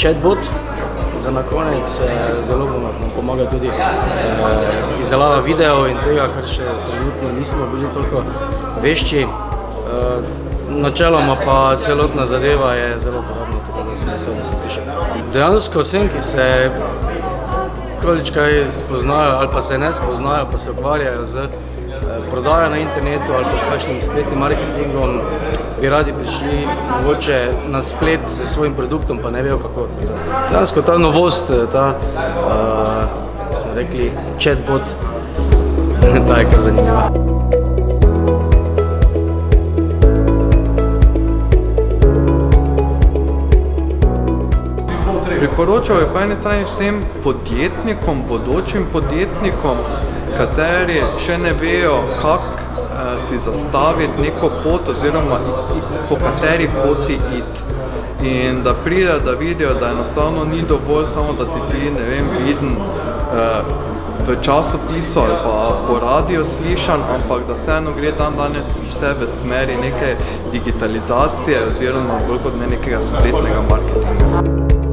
chatbot za na konec, zelo bomo pomagali tudi izdelava videov in tega, kar še trenutno nismo bili toliko vešči. Načeloma pa celotna zadeva je zelo uporabna, tako da sem vesel, da se piše. Dejansko vsem, ki se količkaj spoznajo ali pa se ne spoznajo, pa se ukvarjajo z prodajo na internetu ali pa s kakšnim spletnim marketingom, bi radi prišli mogoče na splet s svojim produktom, pa ne vejo kako. Dejansko ta novost, ta, smo rekli, chatbot, ta je kar zanimiva. Priporočal je po eni strani vsem podjetnikom, bodočim podjetnikom, kateri še ne vejo, kako si zastaviti neko pot oziroma po katerih poti iti. In da pride, da vidijo, da enostavno ni dovolj samo, da si ti, ne vem, viden v časopisu ali pa po radiju slišan, ampak da vseeno gre danes vse v smeri neke digitalizacije oziroma bolj kot ne nekega spletnega marketinga.